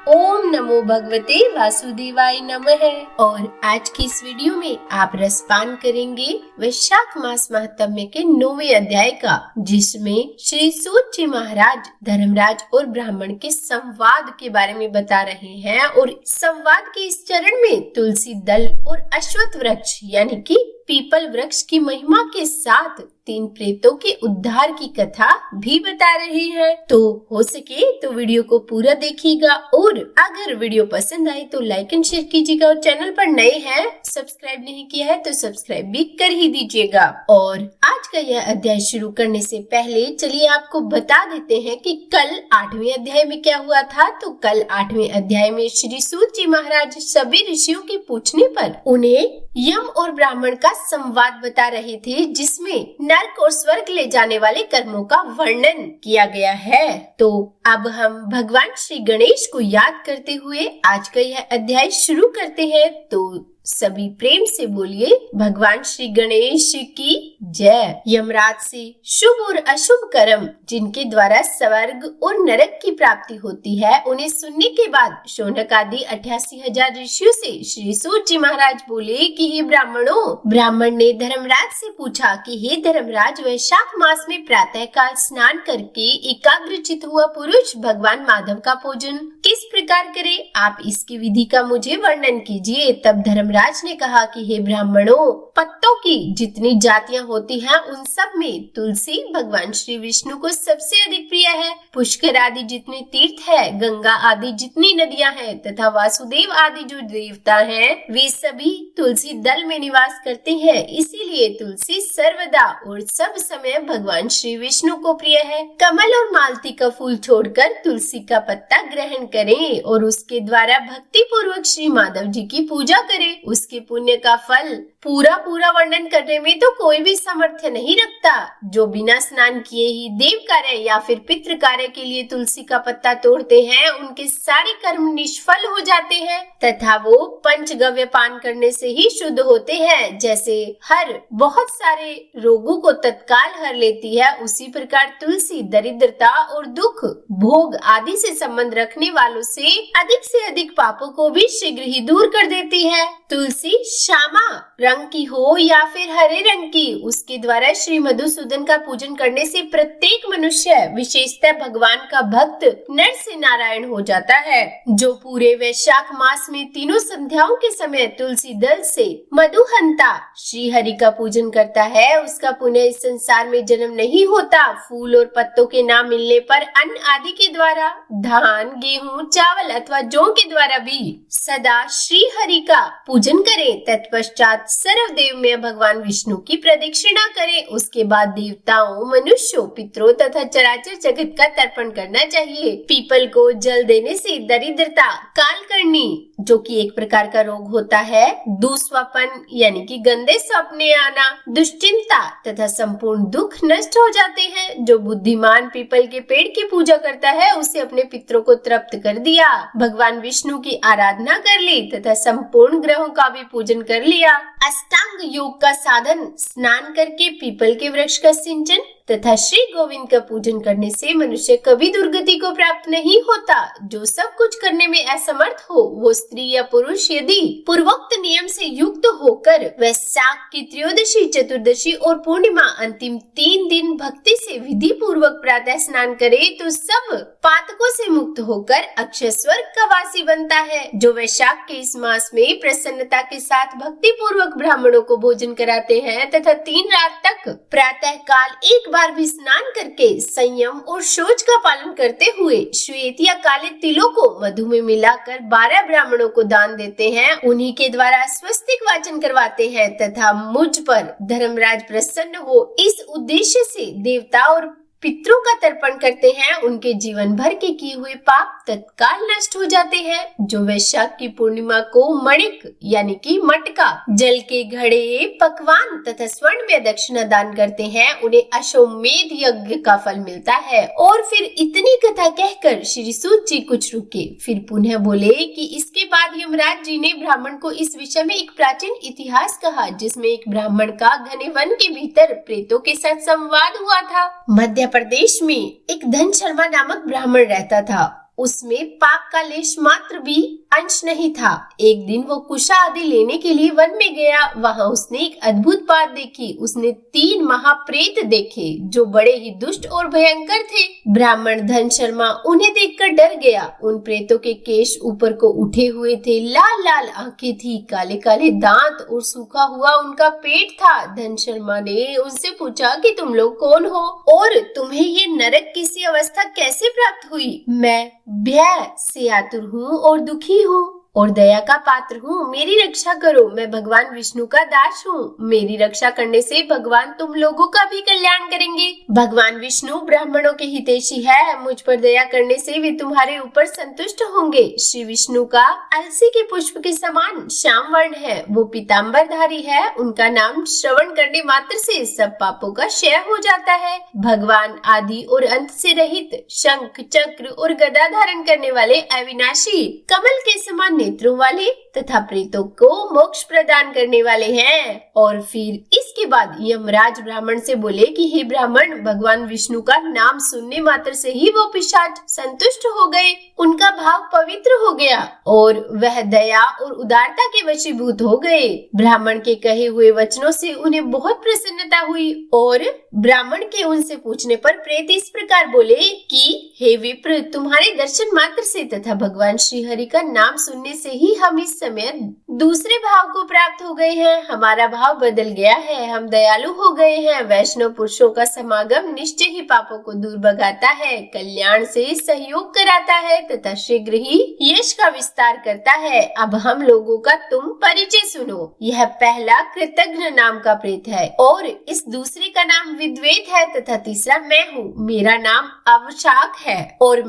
ओम नमो भगवते वासुदेवाय नमः। और आज की इस वीडियो में आप रसपान करेंगे वैशाख मास महात्म्य के 9वें अध्याय का, जिसमें श्री सूत जी महाराज धर्मराज और ब्राह्मण के संवाद के बारे में बता रहे हैं। और संवाद के इस चरण में तुलसी दल और अश्वत्थ वृक्ष यानी कि पीपल वृक्ष की महिमा के साथ 3 प्रेतों के उद्धार की कथा भी बता रहे हैं। तो हो सके तो वीडियो को पूरा देखिएगा, और अगर वीडियो पसंद आए तो लाइक एंड शेयर कीजिएगा, और चैनल पर नए हैं सब्सक्राइब नहीं किया है तो सब्सक्राइब भी कर ही दीजिएगा। और आज का यह अध्याय शुरू करने से पहले चलिए आपको बता देते हैं कि कल 8वें अध्याय में क्या हुआ था। तो कल 8वें अध्याय में श्री सूत जी महाराज सभी ऋषियों के पूछने पर उन्हें यम और ब्राह्मण का संवाद बता रहे थे, जिसमें नरक और स्वर्ग ले जाने वाले कर्मों का वर्णन किया गया है। तो अब हम भगवान श्री गणेश को याद करते हुए आज का यह अध्याय शुरू करते हैं। तो सभी प्रेम से बोलिए भगवान श्री गणेश की जय। यमराज से शुभ और अशुभ कर्म जिनके द्वारा स्वर्ग और नरक की प्राप्ति होती है, उन्हें सुनने के बाद शौनक आदि 88,000 ऋषियों से श्री सूत जी महाराज बोले कि हे ब्राह्मणों। ब्राह्मण ने धर्मराज से पूछा कि हे धर्मराज, वैशाख मास में प्रातः काल स्नान करके एकाग्रचित हुआ पुरुष भगवान माधव का पूजन किस प्रकार करे, आप इसकी विधि का मुझे वर्णन कीजिए। तब धर्मराज ने कहा कि हे ब्राह्मणों, पत्तों की जितनी जातियां होती हैं उन सब में तुलसी भगवान श्री विष्णु को सबसे अधिक प्रिय है। पुष्कर आदि जितने तीर्थ है, गंगा आदि जितनी नदियां हैं तथा वासुदेव आदि जो देवता हैं, वे सभी तुलसी दल में निवास करते हैं। इसीलिए तुलसी सर्वदा और सब समय भगवान श्री विष्णु को प्रिय है। कमल और मालती का फूल छोड़कर तुलसी का पत्ता ग्रहण करें और उसके द्वारा भक्ति पूर्वक श्री माधव जी की पूजा करें। उसके पुण्य का फल पूरा वर्णन करने में तो कोई भी सामर्थ्य नहीं रखता। जो बिना स्नान किए ही देव कार्य या फिर पितृ कार्य के लिए तुलसी का पत्ता तोड़ते हैं, उनके सारे कर्म निष्फल हो जाते हैं तथा वो पंचगव्य पान करने से ही शुद्ध होते हैं। जैसे हर बहुत सारे रोगों को तत्काल हर लेती है, उसी प्रकार तुलसी दरिद्रता और दुख भोग आदि से संबंध रखने वालों से अधिक पापों को भी शीघ्र ही दूर कर देती है। तुलसी श्यामा रंग की हो या फिर हरे रंग की, उसके द्वारा श्री मधुसूदन का पूजन करने से प्रत्येक मनुष्य विशेषतः भगवान का भक्त नर से नारायण हो जाता है। जो पूरे वैशाख मास में तीनों संध्याओं के समय तुलसी दल से मधुहंता श्री हरि का पूजन करता है, उसका पुनः इस संसार में जन्म नहीं होता। फूल और पत्तों के ना मिलने पर अन्न आदि के द्वारा, धान गेहूं चावल अथवा जौ के द्वारा भी सदा श्री हरि का पूजन करें। तत्पश्चात सर्वदेव में भगवान विष्णु की प्रदक्षिणा करें। उसके बाद देवताओं, मनुष्यों, पितरों तथा चराचर जगत का तर्पण करना चाहिए। पीपल को जल देने से दरिद्रता, कालकर्णी जो कि एक प्रकार का रोग होता है, दुस्वपन यानी कि गंदे सपने आना, दुश्चिंता तथा संपूर्ण दुख नष्ट हो जाते हैं। जो बुद्धिमान पीपल के पेड़ की पूजा करता है, उसे अपने पितरों को तृप्त कर दिया, भगवान विष्णु की आराधना कर ली तथा संपूर्ण ग्रहों का भी पूजन कर लिया। अष्टांग योग का साधन स्नान करके पीपल के वृक्ष का सिंचन तथा श्री गोविंद का पूजन करने से मनुष्य कभी दुर्गति को प्राप्त नहीं होता। जो सब कुछ करने में असमर्थ हो, वो स्त्री या पुरुष यदि पूर्वोक्त नियम से युक्त होकर वैशाख की त्रयोदशी, चतुर्दशी और पूर्णिमा अंतिम 3 दिन भक्ति से विधि पूर्वक प्रातः स्नान करे, तो सब पातकों से मुक्त होकर अक्षय स्वर्ग का वासी बनता है। जो वैशाख के इस मास में प्रसन्नता के साथ भक्ति पूर्वक ब्राह्मणों को भोजन कराते हैं तथा 3 रात तक प्रातः काल एक बार भी स्नान करके संयम और शौच का पालन करते हुए श्वेत या काले तिलों को मधु में मिलाकर 12 ब्राह्मणों को दान देते हैं, उन्हीं के द्वारा स्वस्तिक वाचन करवाते हैं तथा मुझ पर धर्मराज प्रसन्न हो, इस उद्देश्य से देवता और पितरों का तर्पण करते हैं, उनके जीवन भर के किए हुए पाप तत्काल नष्ट हो जाते हैं। जो वैशाख की पूर्णिमा को मणिक यानी कि मटका, जल के घड़े, पकवान तथा स्वर्ण में दक्षिणा दान करते हैं, उन्हें अश्वमेध यज्ञ का फल मिलता है। और फिर इतनी कथा कहकर श्री सूत जी कुछ रुके, फिर पुनः बोले कि इसके बाद यमराज जी ने ब्राह्मण को इस विषय में एक प्राचीन इतिहास कहा, जिसमें एक ब्राह्मण का घने वन के भीतर प्रेतों के साथ संवाद हुआ था। मध्य प्रदेश में एक धन शर्मा नामक ब्राह्मण रहता था। उसमें पाप का लेश मात्र भी अंश नहीं था। एक दिन वो कुशा आदि लेने के लिए वन में गया। वहां उसने एक अद्भुत बात देखी। उसने 3 महाप्रेत देखे जो बड़े ही दुष्ट और भयंकर थे। ब्राह्मण धन शर्मा उन्हें देखकर डर गया। उन प्रेतों के केश ऊपर को उठे हुए थे, लाल लाल आंखें थी, काले काले दांत और सूखा हुआ उनका पेट था। धन शर्मा ने उनसे पूछा कि तुम लोग कौन हो और तुम्हें ये नरक की सी अवस्था कैसे प्राप्त हुई? मैं भय से आतुर हूँ और दुखी हूँ और दया का पात्र हूँ, मेरी रक्षा करो। मैं भगवान विष्णु का दास हूँ। मेरी रक्षा करने से भगवान तुम लोगों का भी कल्याण करेंगे। भगवान विष्णु ब्राह्मणों के हितैषी है। मुझ पर दया करने से वे तुम्हारे ऊपर संतुष्ट होंगे। श्री विष्णु का अलसी के पुष्प के समान श्याम वर्ण है। वो पीताम्बरधारी है। उनका नाम श्रवण करने मात्र से सब पापों का क्षय हो जाता है। भगवान आदि और अंत से रहित, शंख चक्र और गदा धारण करने वाले, अविनाशी, कमल के समान नेत्रों वाले तथा प्रेतों को मोक्ष प्रदान करने वाले हैं। और फिर इसके बाद यमराज ब्राह्मण से बोले कि हे ब्राह्मण, भगवान विष्णु का नाम सुनने मात्र से ही वो पिशाच संतुष्ट हो गए। उनका भाव पवित्र हो गया और वह दया और उदारता के वशीभूत हो गए। ब्राह्मण के कहे हुए वचनों से उन्हें बहुत प्रसन्नता हुई और ब्राह्मण के उनसे पूछने पर प्रेत इस प्रकार बोले कि हे विप्र, तुम्हारे दर्शन मात्र से तथा भगवान श्री हरि का नाम सुनने से ही हम इस समय दूसरे भाव को प्राप्त हो गए हैं। हमारा भाव बदल गया है। हम दयालु हो गए हैं। वैष्णव पुरुषों का समागम निश्चय ही पापों को दूर भगाता है, कल्याण से सहयोग कराता है तथा शीघ्र ही यश का विस्तार करता है। अब हम लोगों का तुम परिचय सुनो। यह पहला कृतघ्न नाम का प्रेत है और इस दूसरे का नाम विद्वेत है तथा तीसरा मैं हूँ। मेरा नाम अवशाक है और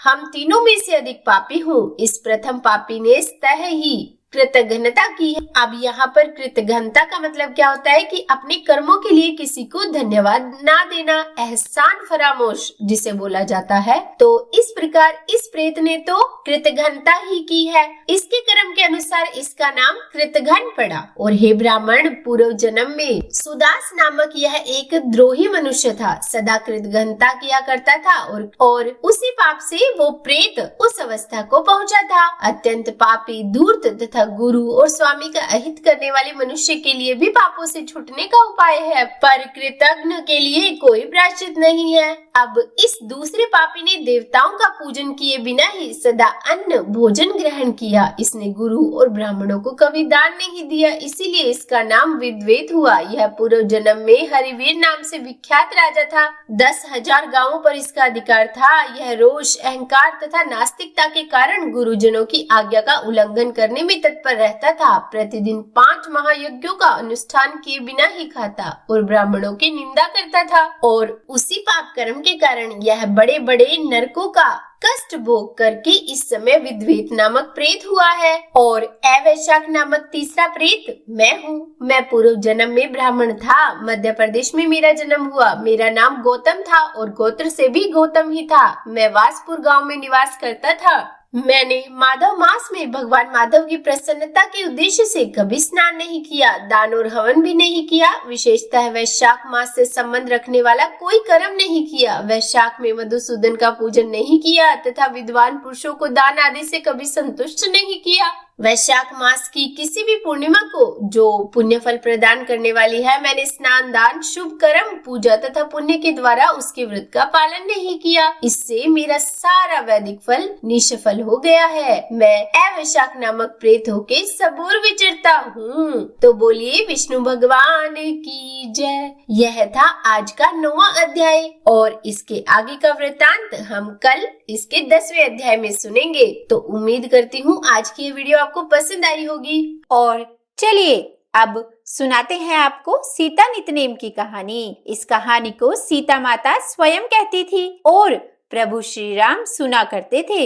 हम तीनों में से अधिक पापी हूँ। इस प्रथम पापी ने स्वतः ही कृतघ्नता की है। अब यहाँ पर कृतघ्नता का मतलब क्या होता है कि अपने कर्मों के लिए किसी को धन्यवाद ना देना, एहसान फरामोश जिसे बोला जाता है। तो इस प्रकार इस प्रेत ने तो कृतघ्नता ही की है। इसके कर्म के अनुसार इसका नाम कृतघ्न पड़ा। और हे ब्राह्मण, पूर्व जन्म में सुदास नामक यह एक द्रोही मनुष्य था, सदा कृतघ्नता किया करता था और उसी पाप से वो प्रेत उस अवस्था को पहुंचा था। अत्यंत पापी, धूर्त तथा गुरु और स्वामी का अहित करने वाले मनुष्य के लिए भी पापों से छूटने का उपाय है, पर कृतघ्न के लिए कोई प्रायश्चित नहीं है। अब इस दूसरे पापी ने देवताओं का पूजन किए बिना ही सदा अन्न भोजन ग्रहण किया। इसने गुरु और ब्राह्मणों को कभी दान नहीं दिया, इसीलिए इसका नाम विद्वेत हुआ। यह पूर्व जन्म में हरिवीर नाम से विख्यात राजा था। 10,000 गांवों पर इसका अधिकार था। यह रोष, अहंकार तथा नास्तिकता के कारण गुरुजनों की आज्ञा का उल्लंघन करने में तत्पर रहता था। प्रतिदिन 5 महायज्ञों का अनुष्ठान किए बिना ही खाता और ब्राह्मणों की निंदा करता था। और उसी पाप कर्म के कारण यह बड़े बड़े नरकों का कष्ट भोग करके इस समय विद्वेत नामक प्रेत हुआ है। और अवैशाख नामक तीसरा प्रेत मैं हूँ। मैं पूर्व जन्म में ब्राह्मण था। मध्य प्रदेश में मेरा जन्म हुआ। मेरा नाम गौतम था और गोत्र से भी गौतम ही था। मैं वासपुर गांव में निवास करता था। मैंने माधव मास में भगवान माधव की प्रसन्नता के उद्देश्य से कभी स्नान नहीं किया, दान और हवन भी नहीं किया। विशेषतः वैशाख मास से संबंध रखने वाला कोई कर्म नहीं किया। वैशाख में मधुसूदन का पूजन नहीं किया तथा विद्वान पुरुषों को दान आदि से कभी संतुष्ट नहीं किया। वैशाख मास की किसी भी पूर्णिमा को जो पुण्य फल प्रदान करने वाली है, मैंने स्नान, दान, शुभ कर्म, पूजा तथा पुण्य के द्वारा उसके व्रत का पालन नहीं किया। इससे मेरा सारा वैदिक फल निष्फल हो गया है। मैं अवैशाख नामक प्रेत होके सब ओर विचरता हूँ। तो बोलिए विष्णु भगवान की जय। यह था आज का 9वां अध्याय और इसके आगे का वृतांत हम कल इसके 10वें अध्याय में सुनेंगे। तो उम्मीद करती हूँ आज की ये वीडियो आपको पसंद आई होगी। और चलिए अब सुनाते हैं आपको सीता नितनेम की कहानी। इस कहानी को सीता माता स्वयं कहती थी और प्रभु श्री राम सुना करते थे।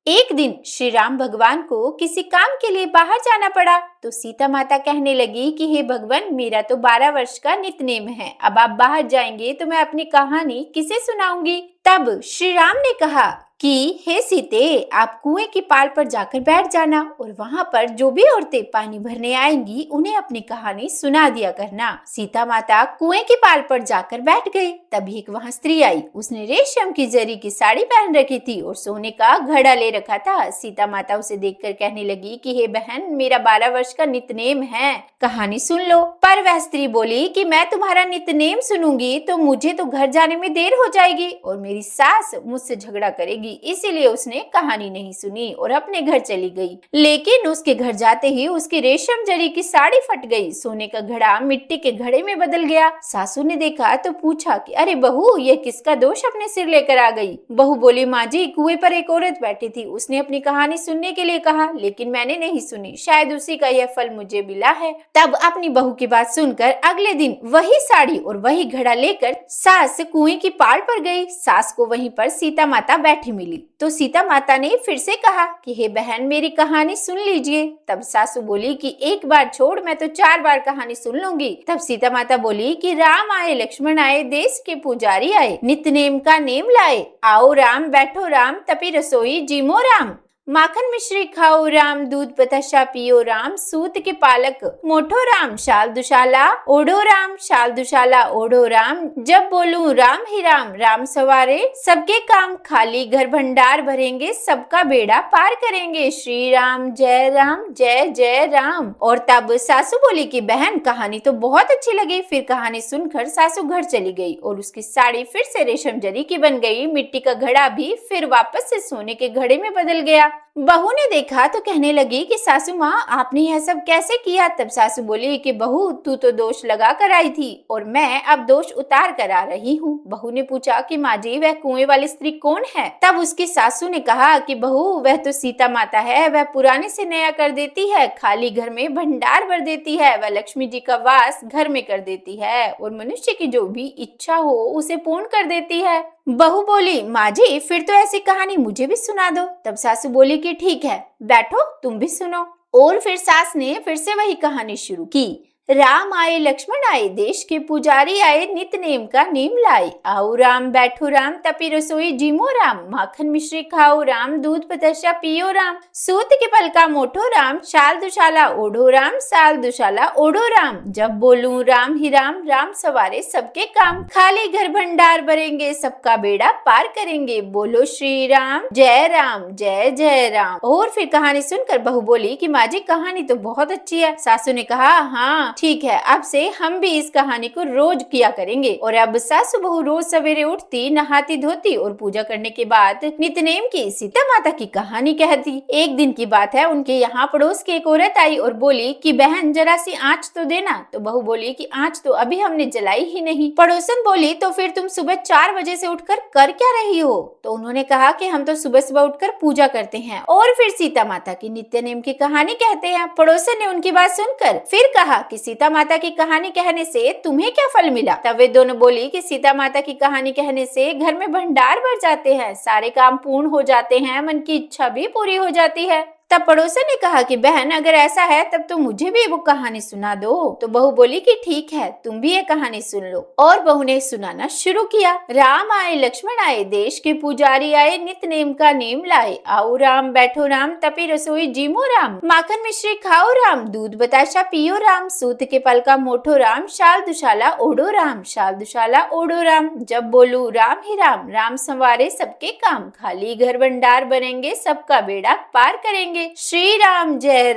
एक दिन श्री राम भगवान को किसी काम के लिए बाहर जाना पड़ा तो सीता माता कहने लगी कि हे भगवान, मेरा तो 12 वर्ष का नितनेम है। अब आप बाहर जाएंगे तो मैं अपनी कहानी किसे सुनाऊंगी? तब श्री राम ने कहा कि हे सीते, आप कुएं की पाल पर जाकर बैठ जाना और वहां पर जो भी औरतें पानी भरने आएंगी उन्हें अपनी कहानी सुना दिया करना। सीता माता कुएं की पाल पर जाकर बैठ गई। तभी एक वहां स्त्री आई। उसने रेशम की जरी की साड़ी पहन रखी थी और सोने का घड़ा ले रखा था। सीता माता उसे देखकर कहने लगी कि हे बहन, मेरा 12 वर्ष का नितनेम है, कहानी सुन लो। पर वह स्त्री बोली कि मैं तुम्हारा नितनेम सुनूंगी तो मुझे तो घर जाने में देर हो जाएगी और मेरी सास मुझसे झगड़ा करेगी। इसीलिए उसने कहानी नहीं सुनी और अपने घर चली गई। लेकिन उसके घर जाते ही उसकी रेशम जरी की साड़ी फट गई। सोने का घड़ा मिट्टी के घड़े में बदल गया। सासू ने देखा तो पूछा कि अरे बहू, ये किसका दोष अपने सिर लेकर आ गई? बहू बोली, माँ जी, कुएं पर एक औरत बैठी थी, उसने अपनी कहानी सुनने के लिए कहा, लेकिन मैंने नहीं सुनी, शायद उसी का यह फल मुझे मिला है। तब अपनी बहू की बात सुनकर अगले दिन वही साड़ी और वही घड़ा लेकर सास कुएं की पाल पर गई। सास को वहीं पर सीता माता बैठी मिली तो सीता माता ने फिर से कहा कि हे बहन, मेरी कहानी सुन लीजिए। तब सासू बोली कि एक बार छोड़, मैं तो 4 बार कहानी सुन लूंगी। तब सीता माता बोली कि राम आए, लक्ष्मण आए, देश के पुजारी आए, नितनेम का नेम लाए, आओ राम, बैठो राम, तपी रसोई जीमो राम, माखन मिश्री खाओ राम, दूध बताशा पियो राम, सूत के पालक मोठो राम, शाल दुशाला ओढ़ो राम, शाल दुशाला ओढ़ो राम, जब बोलूं राम ही राम, राम सवारे सबके काम, खाली घर भंडार भरेंगे, सबका बेड़ा पार करेंगे, श्री राम जय जय राम। और तब सासू बोली कि बहन, कहानी तो बहुत अच्छी लगी। फिर कहानी सुनकर सासू घर चली गई और उसकी साड़ी फिर से रेशम जरी की बन गई। मिट्टी का घड़ा भी फिर वापस से सोने के घड़े में बदल गया। बहू ने देखा तो कहने लगी कि सासू माँ, आपने यह सब कैसे किया? तब सासू बोली कि बहू, तू तो दोष लगा कर आई थी और मैं अब दोष उतार कर आ रही हूँ। बहू ने पूछा कि माँ जी, वह कुएं वाली स्त्री कौन है? तब उसकी सासू ने कहा कि बहू, वह तो सीता माता है। वह पुराने से नया कर देती है, खाली घर में भंडार भर देती है, वह लक्ष्मी जी का वास घर में कर देती है और मनुष्य की जो भी इच्छा हो उसे पूर्ण कर देती है। बहू बोली, माँ जी, फिर तो ऐसी कहानी मुझे भी सुना दो। तब सासू बोली कि ठीक है, बैठो, तुम भी सुनो। और फिर सास ने फिर से वही कहानी शुरू की। राम आए, लक्ष्मण आए, देश के पुजारी आए, नित नेम का नेम लाए, आओ राम, बैठो राम, तपी रसोई जीमो राम, माखन मिश्री खाओ राम, दूध बताशा पियो राम, सूत के पल का मोठो राम, शाल दुशाला ओढ़ो राम, शाल दुशाला ओढ़ो राम, जब बोलूं राम ही राम, राम सवारे सबके काम, खाली घर भंडार भरेंगे, सबका बेड़ा पार करेंगे, बोलो श्री राम जय जय राम। और फिर कहानी सुनकर बहू बोली कि माँ जी, कहानी तो बहुत अच्छी है। सासू ने कहा, हाँ ठीक है, अब से हम भी इस कहानी को रोज किया करेंगे। और अब सासू बहू रोज सवेरे उठती, नहाती धोती और पूजा करने के बाद नितनेम की सीता माता की कहानी कहती। एक दिन की बात है, उनके यहाँ पड़ोस की एक औरत आई और बोली कि बहन, जरा सी आँच तो देना। तो बहू बोली कि आँच तो अभी हमने जलाई ही नहीं। पड़ोसन बोली, तो फिर तुम सुबह 4 बजे से उठकर कर क्या रही हो? तो उन्होंने कहा कि हम तो सुबह सुबह उठकर पूजा करते हैं और फिर सीता माता की नित्यनेम की कहानी कहते हैं। पड़ोसन ने उनकी बात सुनकर फिर कहा कि सीता माता की कहानी कहने से तुम्हें क्या फल मिला? तब वे दोनों बोली कि सीता माता की कहानी कहने से घर में भंडार भर जाते हैं, सारे काम पूर्ण हो जाते हैं, मन की इच्छा भी पूरी हो जाती है। तब पड़ोसन ने कहा कि बहन, अगर ऐसा है तब तो मुझे भी वो कहानी सुना दो। तो बहू बोली कि ठीक है, तुम भी ये कहानी सुन लो। और बहू ने सुनाना शुरू किया। राम आए, लक्ष्मण आए, देश के पुजारी आए, नित नेम का नेम लाए, आओ राम, बैठो राम, तपी रसोई जीमो राम, माखन मिश्री खाओ राम, दूध बताशा पियो राम, सूत के पल का मोठो राम, शाल दुशाला ओढ़ो राम, शाल दुशाला ओढ़ो राम, जब बोलू राम ही राम, राम संवारे सबके काम, खाली घर भंडार बनेंगे, सबका बेड़ा पार करेंगे, श्री राम जय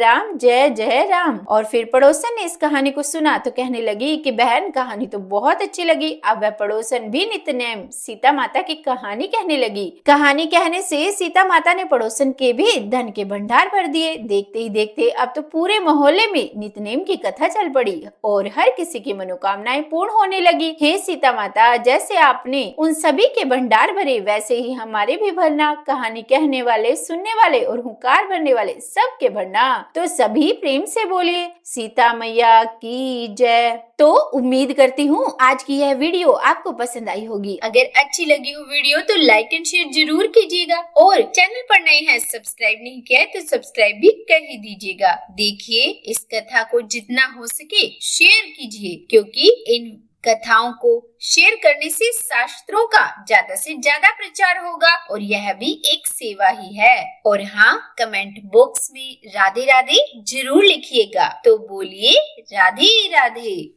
जय राम। और फिर पड़ोसन ने इस कहानी को सुना तो कहने लगी कि बहन, कहानी तो बहुत अच्छी लगी। अब वह पड़ोसन भी नितनेम सीता माता की कहानी कहने लगी। कहानी कहने से सीता माता ने पड़ोसन के भी धन के भंडार भर दिए। देखते ही देखते अब तो पूरे मोहल्ले में नितनेम की कथा चल पड़ी और हर किसी की मनोकामनाएं पूर्ण होने लगी। हे सीता माता, जैसे आपने उन सभी के भंडार भरे, वैसे ही हमारे भी भरना। कहानी कहने वाले, सुनने वाले और हुंकार भरने वाले सबके भरना। तो सभी प्रेम से बोलिए, सीता मैया की जय। तो उम्मीद करती हूँ आज की यह वीडियो आपको पसंद आई होगी। अगर अच्छी लगी हो वीडियो तो लाइक एंड शेयर जरूर कीजिएगा और चैनल पर नए हैं, सब्सक्राइब नहीं किया है तो सब्सक्राइब भी कर ही दीजिएगा। देखिए, इस कथा को जितना हो सके शेयर कीजिए, क्योंकि इन कथाओं को शेयर करने से शास्त्रों का ज्यादा से ज्यादा प्रचार होगा और यह भी एक सेवा ही है। और हाँ, कमेंट बॉक्स में राधे राधे जरूर लिखिएगा। तो बोलिए राधे राधे।